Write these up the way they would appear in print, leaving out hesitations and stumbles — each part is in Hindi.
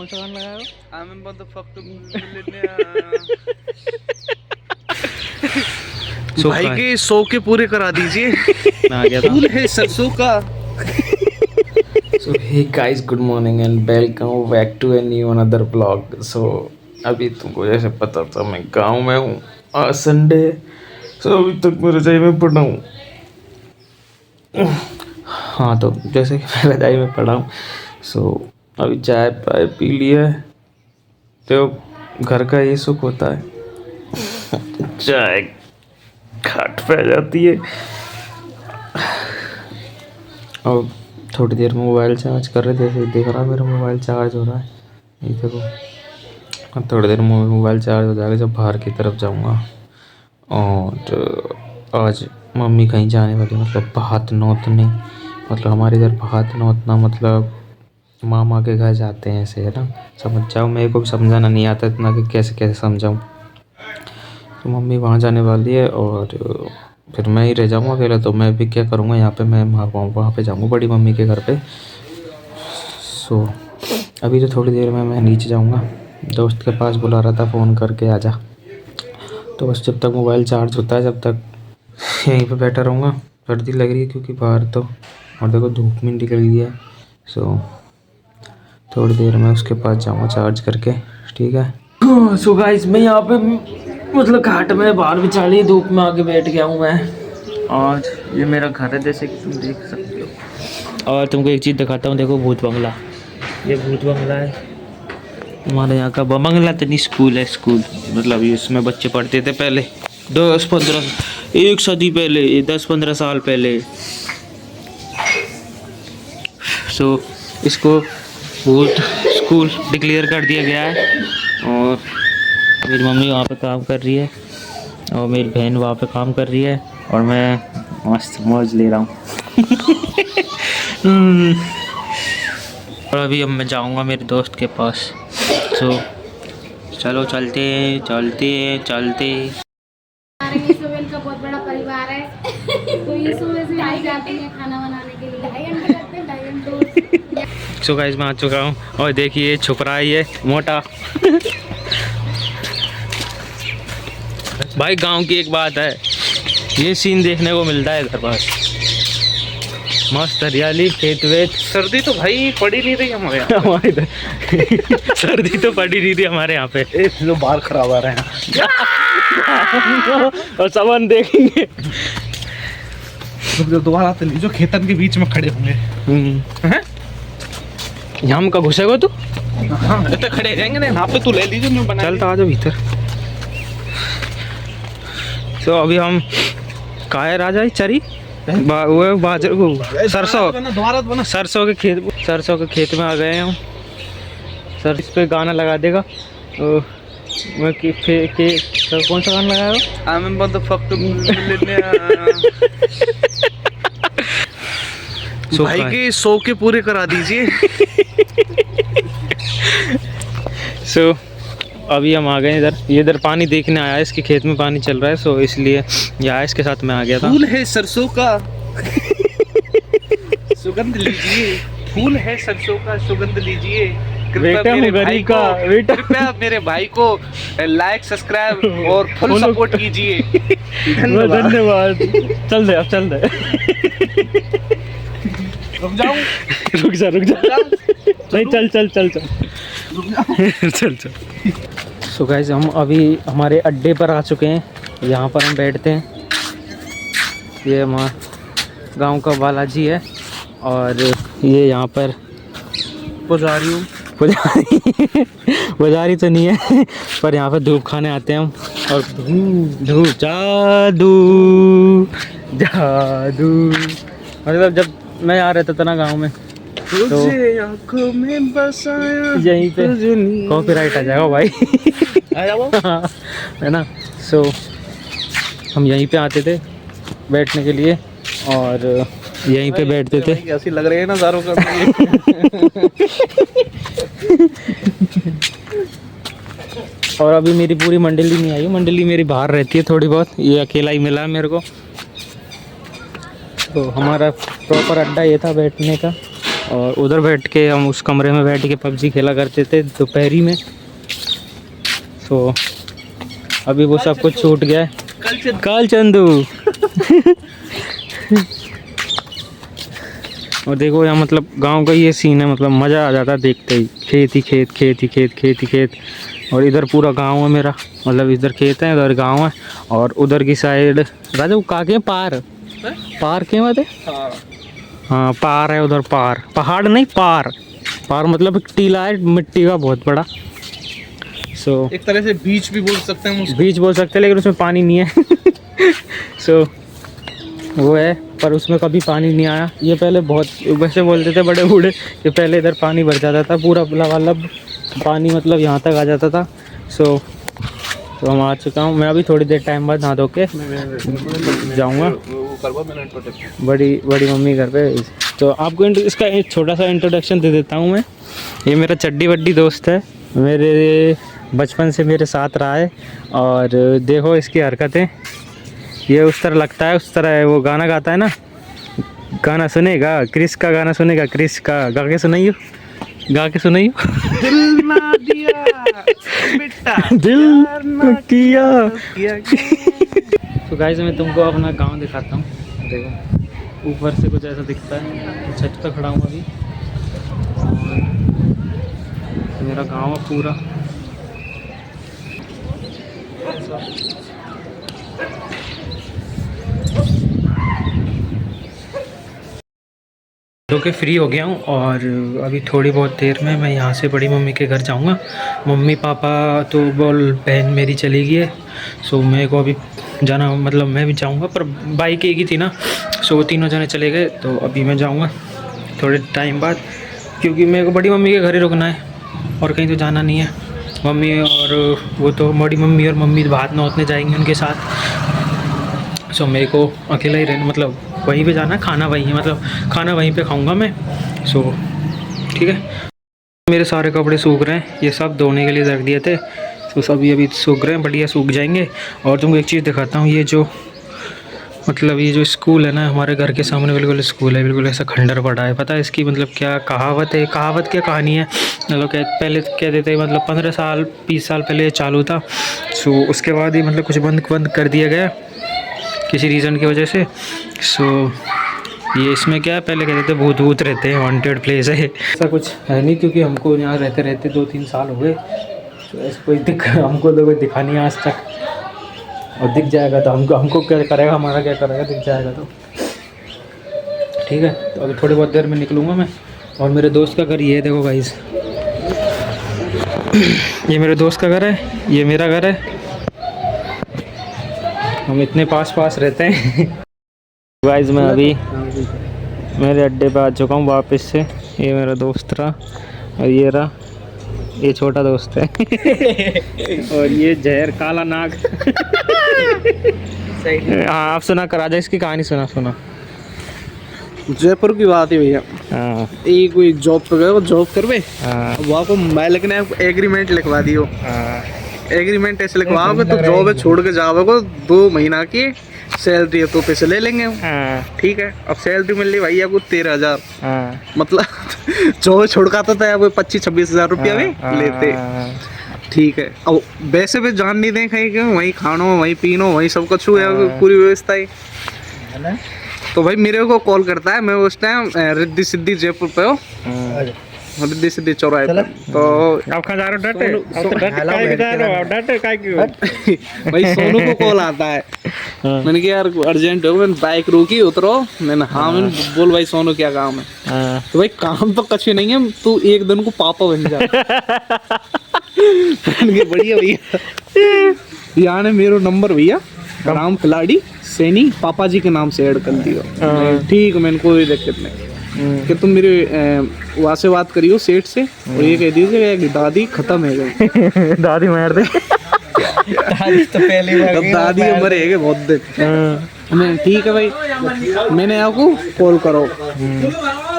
कौन सा गाना लगाया हो? I'm about the fuck to millionaire। भाई के 100 के पूरे करा दीजिए। आ गया था। फूल है सरसों का। So hey guys, good morning and welcome back to a new another vlog. So अभी तुमको जैसे पता था मैं गांव में हूँ, आज संडे। सो अभी तक मैं रजाई में पड़ा हूँ। हाँ, तो जैसे कि मैं रजाई में पड़ा हूँ, सो अभी चाय पाय पी लिया है। तो घर का ये सुख होता है, चाय घाट पे आ जाती है। और थोड़ी देर में मोबाइल चार्ज कर रहे थे, देख रहा मेरा मोबाइल चार्ज हो रहा है। ये देखो, अब थोड़ी देर में मोबाइल चार्ज हो जाएगा जब बाहर की तरफ जाऊंगा। और आज मम्मी कहीं जाने वाली, मतलब भात नौतने, मतलब हमारे इधर भात नौतना मतलब मामा के घर जाते हैं ऐसे, है ना। समझ जाओ, मेरे को भी समझाना नहीं आता इतना कि कैसे कैसे समझाऊँ। तो मम्मी वहाँ जाने वाली है और फिर मैं ही रह जाऊँगा अकेला। तो मैं भी क्या करूँगा यहाँ पे, मैं वहाँ पे जाऊँगा बड़ी मम्मी के घर पे। सो अभी तो थोड़ी देर में मैं नीचे जाऊँगा, दोस्त के पास बुला रहा था फ़ोन करके आजा। तो बस जब तक मोबाइल चार्ज होता है जब तक यहीं पे बैठा रहूँगा। सर्दी लग रही है क्योंकि बाहर तो, और देखो धूप भी निकल गई है। सो थोड़ी देर में उसके पास जाऊँगा चार्ज करके, ठीक है। सो गाइस, मैं यहाँ पे मतलब घाट में बाहर बिचारी धूप में आके बैठ गया हूँ मैं। और ये मेरा घर है जैसे कि तुम देख सकते हो। और तुमको एक चीज़ दिखाता हूँ, देखो भूत बंगला। ये भूत बंगला है हमारे यहाँ का। बंगला तो नहीं, स्कूल है, स्कूल मतलब इसमें बच्चे पढ़ते थे पहले 10-15 एक सदी पहले, 10-15 साल पहले। सो इसको भूत स्कूल डिक्लेयर कर दिया गया है। और मेरी मम्मी वहाँ पे काम कर रही है और मेरी बहन वहाँ पे काम कर रही है और मैं मस्त मौज ले रहा हूँ। और अभी अब मैं जाऊँगा मेरे दोस्त के पास। सो चलो चलते चलते चलते। हमारे सुबह का बहुत बड़ा परिवार है। तो ये सुबह से आई जाती है खाना बनाने के लिए। 2.5 घंटे लगते हैं, 2.5 घंटे। सो गाइस, मैं आ चुका हूँ और देखिए छुप रहा है ये मोटा। भाई गांव की एक बात है, ये सीन देखने को मिलता है इधर पास। मस्त हरियाली, खेत वेत। सर्दी तो भाई पड़ी नहीं रही हमारे यहाँ। हमारे इधर सर्दी तो पड़ी नहीं थी हमारे यहाँ पे। जो बाल खराब आ रहे हैं। और सामान देखेंगे जो दोबारा तो जो खेतन के बीच में खड़े होंगे। हैं? यहाँ का घुसेगा तू? हाँ, इतने खड़े रहेंगे ना यहाँ पे। तू ले लीजिए, मैं बना चल तो आ जाओ भीतर। तो अभी हम कहाँ है राजा चरी वो बाजर को सरसों सरसों के खेत में आ गए हम। सर इस पे गाना लगा देगा तो मैं सर कौन सा गाना लगाया हो? I'm about the fuck to millionaire। भाई के 100 के पूरे करा दीजिए। सो अभी हम आ गए इधर। ये इधर पानी देखने आया है, इसके खेत में पानी चल रहा है, सो इसलिए यहाँ इसके साथ मैं आ गया था। फूल है सरसों का, सुगंध लीजिए। फूल है सरसों का, सुगंध लीजिए। बेटा कृपया मेरे भाई को लाइक, सब्सक्राइब और फुल सपोर्ट कीजिए। धन्यवाद। चल दे, अब चल दे। रुक जाऊं? रुक जा नहीं, चल चल चल चल चल चल। सो गाइस, हम अभी हमारे अड्डे पर आ चुके हैं। यहाँ पर हम बैठते हैं। ये हमारा गांव का बालाजी है और ये यहाँ पर पुजारी पुजारी तो नहीं है, पर यहाँ पर धूप खाने आते हैं हम। और धूप जादू जादू, मतलब जब मैं यहाँ रहता था ना गाँव में, तो आंखों में बसाया यहीं पे कॉपीराइट आ जाएगा भाई। है ना। सो हम यहीं पे आते थे बैठने के लिए और यहीं पे बैठते थे। कैसी लग रही है नज़ारों का। और अभी मेरी पूरी मंडली नहीं आई, मंडली मेरी बाहर रहती है थोड़ी बहुत, ये अकेला ही मिला मेरे को। तो हमारा प्रॉपर अड्डा ये था बैठने का। और उधर बैठ के हम उस कमरे में बैठ के पबजी खेला करते थे दोपहरी में। तो अभी वो सब कुछ छूट गया है। कल चंदू और देखो यहाँ मतलब गांव का ये सीन है, मतलब मज़ा आ जाता है देखते ही। खेत ही खेत, खेत ही खेत, खेत ही खेत। और इधर पूरा गांव है मेरा, मतलब इधर खेत है, इधर गांव है। और उधर की साइड राजा वो काके पार पार के बात है। हाँ पार है उधर, पार पहाड़ नहीं पार। पार मतलब एक टीला है मिट्टी का बहुत बड़ा। एक तरह से बीच भी बोल सकते हैं हम, बीच बोल सकते हैं, लेकिन उसमें पानी नहीं है। वो है, पर उसमें कभी पानी नहीं आया। ये पहले बहुत वैसे बोलते थे बड़े बूढ़े कि पहले इधर पानी भर जाता था, पूरा लबालब पानी मतलब यहाँ तक आ जाता था। तो हम आ चुका हूँ। मैं अभी थोड़ी देर टाइम बाद नहा धो के जाऊँगा बड़ी मम्मी घर पे। तो आपको इसका एक छोटा सा इंट्रोडक्शन दे देता हूँ मैं। ये मेरा चड्डी वड्डी दोस्त है, मेरे बचपन से मेरे साथ रहा है। और देखो इसकी हरकतें, ये उस तरह लगता है, उस तरह है। वो गाना गाता है ना, गाना सुनेगा क्रिस का, गाना सुनेगा क्रिस का, गा के सुनाइयो, गा के सुनाइयो। दिल ना दिया बेटा, दिल ना किया। तो गाइस मैं तुमको अपना गांव दिखाता हूँ। देखो ऊपर से कुछ ऐसा दिखता है। छत पे खड़ा हूँ अभी, और मेरा गांव है पूरा। के फ्री हो गया हूँ और अभी थोड़ी बहुत देर में मैं यहाँ से बड़ी मम्मी के घर जाऊँगा। मम्मी पापा तो बोल बहन मेरी चली गई है, सो मेरे को अभी जाना, मतलब मैं भी जाऊँगा, पर बाइक एक ही थी ना, सो वो तीनों जने चले गए। तो अभी मैं जाऊँगा थोड़े टाइम बाद, क्योंकि मेरे को बड़ी मम्मी के घर ही रुकना है और कहीं तो जाना नहीं है। मम्मी और वो तो बड़ी मम्मी और मम्मी भात नौतने जाएंगे उनके साथ। सो मेरे को अकेला ही रहना, मतलब वहीं पे जाना है, खाना वहीं है, मतलब खाना वहीं पे खाऊंगा मैं। सो ठीक है। मेरे सारे कपड़े सूख रहे हैं, ये सब धोने के लिए रख दिए थे, तो सब अभी सूख रहे हैं, बढ़िया सूख जाएंगे। और तुमको एक चीज़ दिखाता हूँ, ये जो मतलब ये जो स्कूल है ना, हमारे घर के सामने बिल्कुल स्कूल है, बिल्कुल ऐसा खंडर पड़ा है। पता है इसकी मतलब क्या कहावत है, कहावत क्या कहानी है। मतलब पहले कहते थे मतलब 15 साल 20 साल पहले ये चालू था। सो उसके बाद ही मतलब कुछ बंद कर दिया गया किसी रीज़न की वजह से। सो ये इसमें क्या है, पहले कहते थे भूत रहते हैं, वांटेड प्लेस है। ऐसा कुछ है नहीं, क्योंकि हमको यहाँ रहते 2-3 साल हो गए। तो ऐसा कोई हमको तो कोई दिखा नहीं आज तक, और दिख जाएगा तो हमको क्या करेगा, हमारा क्या करेगा, दिख जाएगा तो ठीक है। तो अभी थोड़ी बहुत देर में निकलूँगा मैं। और मेरे दोस्त का घर ये है, देखो गाइस, ये मेरे दोस्त का घर है, ये मेरा घर है, हम इतने पास रहते हैं। गाइस मैं अभी मेरे अड्डे पे आ चुका हूँ वापस से। ये मेरा दोस्त रहा, और ये रहा, ये छोटा दोस्त है। और ये जहर काला नाग। हाँ आप सुना, राजा इसकी कहानी सुना। जयपुर की बात है भैया। हाँ एक कोई जॉब पे गए, वो जॉब करवे, हाँ वहाँ को मोबाइल लेकिन एग्रीमेंट लिखवा दियो। हाँ एग्रीमेंट ऐसे लिखवाओ कि तो जॉब है छोड़ के जाओगे को 2 महीना की सैलरी है तो पैसे ले लेंगे हम। हाँ ठीक है। अब सैलरी मिल रही भैया को 13,000, हाँ मतलब जॉब छोड़का तो था, वो 25-26 हज़ार रुपया भी लेते। ठीक है। अब वैसे भी जान नहीं दें कहीं के, वहीं खानो वहीं पीनो वहीं सब कुछ हुआ, पूरी व्यवस्था ही। तो भाई मेरे को कॉल करता है, मैं उस टाइम रिद्धि सिद्धि जयपुर पे हो, रिद्धि सिद्धि चौराहे पे। तो आप कहाँ जा रहे हो? भाई सोनू को कॉल आता है। मैंने कहा यार अर्जेंट हो, मैंने बाइक रोकी, उतरो। मैंने हाँ, मैंने बोल भाई सोनू क्या काम है। तो भाई काम तो कुछ नहीं है, तू एक दिन को पापा बन जा। बढ़िया भैया, यहाँ ने मेरा नंबर भैया राम खिलाड़ी सैनी पापा जी के नाम से ऐड कर दिया। ठीक, मैंने कोई दिक्कत नहीं कि तुम मेरे वहाँ से बात करियो सेठ से, और ये कह दीजिए कि दादी खत्म है गई। दादी मार दे। दादी तो पहले दादी मरे है बहुत दिन। मैं ठीक है भाई, मैंने आपको कॉल करो।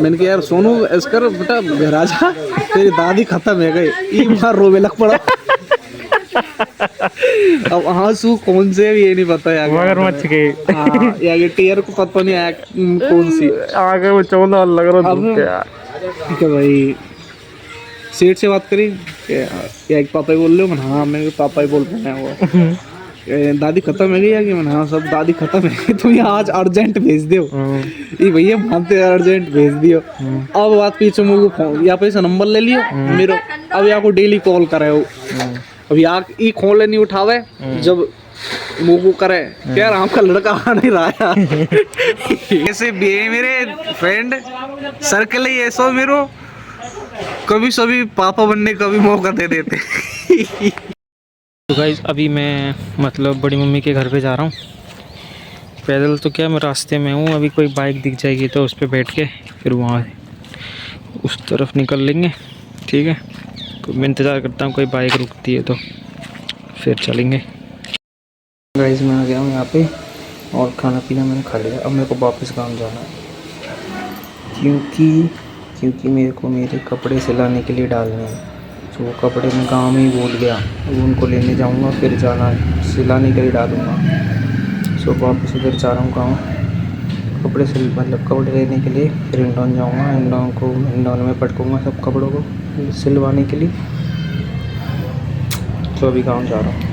मैंने कहा यार सोनू इसकर बेटा राजा तेरी दादी खत्म है गई, बार रोवे लग पड़ा। अब आंसू कौन से ये नहीं पता यार, मगरमच्छ के यार ये टीयर को पता नहीं आया कौन सी आगे वो 14 लग रहा है। ठीक है भाई, सेठ से बात करी क्या एक पापा ही बोल रहे हो? मैंने हाँ, मैं पापा ही बोल रहे हैं वो। दादी खत्म है गई कि मैंने हाँ सब दादी खत्म है, तुम यहाँ आज अर्जेंट भेज दो। ये भैया मानते अर्जेंट भेज दियो। अब बात पीछे मुझे फोन यहाँ पे से नंबर ले लियो मेरे, अब यहाँ को डेली कॉल करे हो। अब यहाँ ई खोले नहीं उठावे, जब मुँह करे क्या राम का लड़का आ नहीं रहा यार। ऐसे भी है मेरे फ्रेंड सर्कल ही ऐसा मेरो, कभी सभी पापा बनने का भी मौका दे देते। तो गाइस अभी मैं मतलब बड़ी मम्मी के घर पे जा रहा हूँ। पैदल तो क्या, मैं रास्ते में हूँ। अभी कोई बाइक दिख जाएगी तो उस पर बैठ के फिर वहाँ उस तरफ निकल लेंगे। ठीक है, तो मैं इंतज़ार करता हूँ कोई बाइक रुकती है तो फिर चलेंगे। गाइस मैं आ गया हूँ यहाँ पे और खाना पीना मैंने खा लिया। अब मेरे को वापस काम जाना है, क्योंकि मेरे को मेरे कपड़े सिलाने के लिए डालने हैं। तो वो कपड़े मैं गांव में ही भूल गया, उनको लेने जाऊंगा, फिर जाना सिलाने के लिए डालूंगा। सो वापस उधर जा रहा हूँ गाँव, कपड़े मतलब कपड़े लेने के लिए। फिर हिंडौन जाऊंगा, हिंडौन में पटकूँगा सब कपड़ों को सिलवाने के लिए। तो अभी गाँव जा रहा हूँ।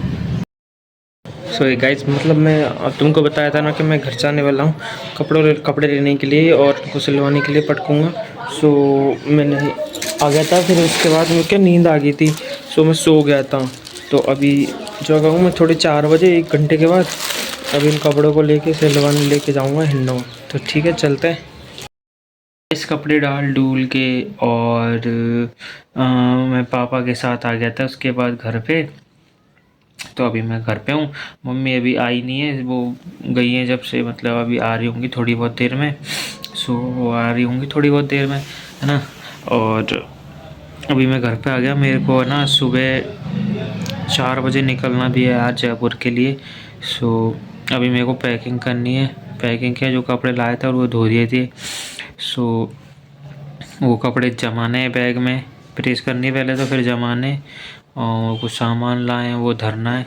सो गाइस मतलब मैं तुमको बताया था ना कि मैं घर जाने वाला हूँ कपड़े लेने के लिए और उनको सिलवाने के लिए पटकूँगा। सो मैंने आ गया था, फिर उसके बाद मुझे क्या नींद आ गई थी, सो मैं सो गया था। तो अभी जो कहूँ मैं थोड़े 4 बजे 1 घंटे के बाद अभी इन कपड़ों को लेके सिलवाने लेके जाऊँगा हिंडौन। तो ठीक है चलते हैं। इस कपड़े डाल डूल के और मैं पापा के साथ आ गया था उसके बाद घर पे। तो अभी मैं घर पे हूँ, मम्मी अभी आई नहीं है, वो गई हैं जब से, मतलब अभी आ रही होंगी थोड़ी बहुत देर में। सो वो आ रही होंगी थोड़ी बहुत देर में, है ना। और अभी मैं घर पे आ गया। मेरे को ना सुबह 4 बजे निकलना भी है आज जयपुर के लिए। सो अभी मेरे को पैकिंग करनी है। पैकिंग क्या, जो कपड़े लाए थे और वो धो दिए थे। सो वो कपड़े जमाने हैं बैग में, प्रेस करनी है पहले तो फिर जमाने, और कुछ सामान लाए हैं वो धरना है।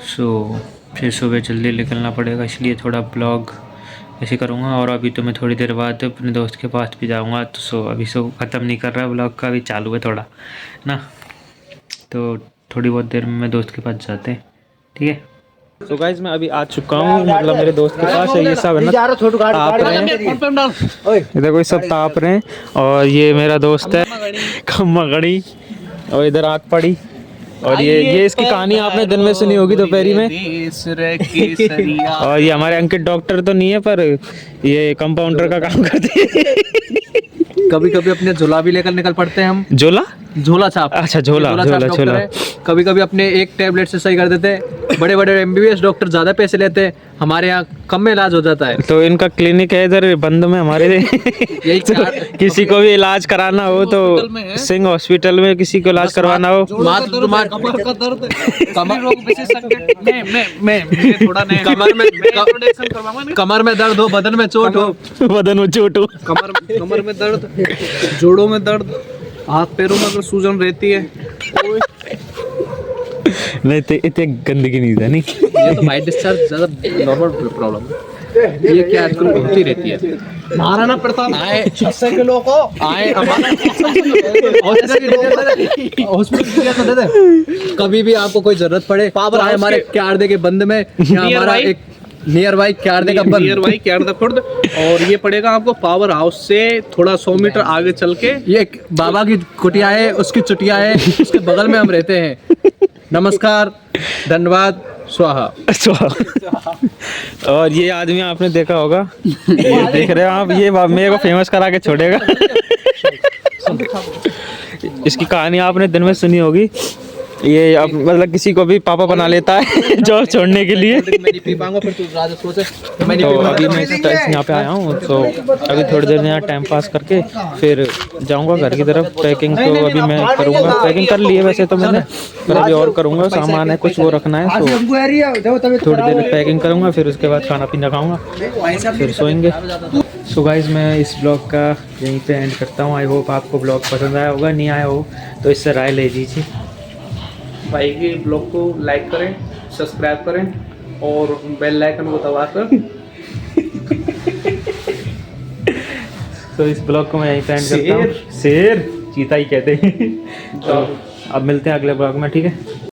सो फिर सुबह जल्दी निकलना पड़ेगा, इसलिए थोड़ा ब्लॉग ऐसे करूँगा। और अभी तो मैं थोड़ी देर बाद अपने दोस्त के पास भी जाऊँगा। तो सो अभी ख़त्म नहीं कर रहा ब्लॉग का, अभी चालू है थोड़ा ना। तो थोड़ी बहुत देर में मैं दोस्त के पास जाते हैं, ठीक है। तो गाइज मैं अभी आ चुका हूँ, मतलब मेरे दोस्त के पास है। ये सब है ना ताप रहे हैं, इधर कोई सब ताप रहे हैं। और ये मेरा दोस्त है खम्मा गड़ी, और इधर आग पड़ी। और ये इसकी कहानी आपने दिन में सुनी होगी दोपहरी में। और ये हमारे अंकित डॉक्टर तो नहीं है, पर ये कंपाउंडर का काम करते हैं। कभी कभी अपने झोला भी लेकर निकल पड़ते हैं हम। झोला छाप, अच्छा झोला। कभी कभी अपने एक टैबलेट से सही कर देते। बड़े बड़े MBBS डॉक्टर ज्यादा पैसे लेते हैं, हमारे यहाँ कम में इलाज हो जाता है। तो इनका क्लिनिक है इधर बंद में हमारे। यही तो किसी को भी इलाज कराना हो तो सिंह हॉस्पिटल में, किसी को इलाज करवाना हो कमर में दर्द हो, बदन में चोट हो, कमर में दर्द, जोड़ों में दर्द, हाथ पैरों में अगर सूजन रहती है नहीं तो इतने गंदगी नहीं था नहीं। ये तो बाइट डिस्चार्ज ज्यादा नॉर्मल प्रॉब्लम है। ये क्या आजकल होती रहती है। महाराणा प्रताप आए 600 किलो को आए हॉस्पिटल। कभी भी आपको कोई जरूरत पड़े, पावर आए हमारे क्यारदे के बंद में, हमारा एक नियर बाई क्यारदे का बंद, नियर बाई क्यारदा खुर्द। और ये पड़ेगा आपको पावर हाउस से थोड़ा 100 मीटर आगे चल के। ये बाबा की कुटिया है, उसकी चुटिया है, उसके बगल में हम रहते हैं। नमस्कार, धन्यवाद, स्वाहा। और ये आदमी आपने देखा होगा, ये देख रहे हो आप, ये मेरे को फेमस करा के छोड़ेगा। इसकी कहानी आपने दिन में सुनी होगी। ये अब मतलब किसी को भी पापा बना लेता है जॉब छोड़ने के लिए। तो अभी मैं यहाँ पे आया हूँ, तो अभी थोड़ी देर में यहाँ टाइम पास करके फिर जाऊँगा घर की तरफ। पैकिंग तो अभी मैं करूँगा, पैकिंग कर ली है वैसे तो मैंने, पर अभी और करूँगा। सामान है कुछ वो रखना है, तो थोड़ी देर में पैकिंग करूँगा, फिर उसके बाद खाना पीना खाऊँगा, फिर सोएंगे। सो गाइस मैं इस ब्लॉग का यहीं पे एंड करता हूँ। आई होप आपको ब्लॉग पसंद आया होगा, नहीं आया हो तो इससे राय ले लीजिए। भाई के ब्लॉग को लाइक करें, सब्सक्राइब करें और बेल आइकन को दबाकर तो इस ब्लॉग को मैं यहीं पे एंड करता हूँ। शेर चीता ही कहते हैं। तो अब मिलते हैं अगले ब्लॉग में, ठीक है।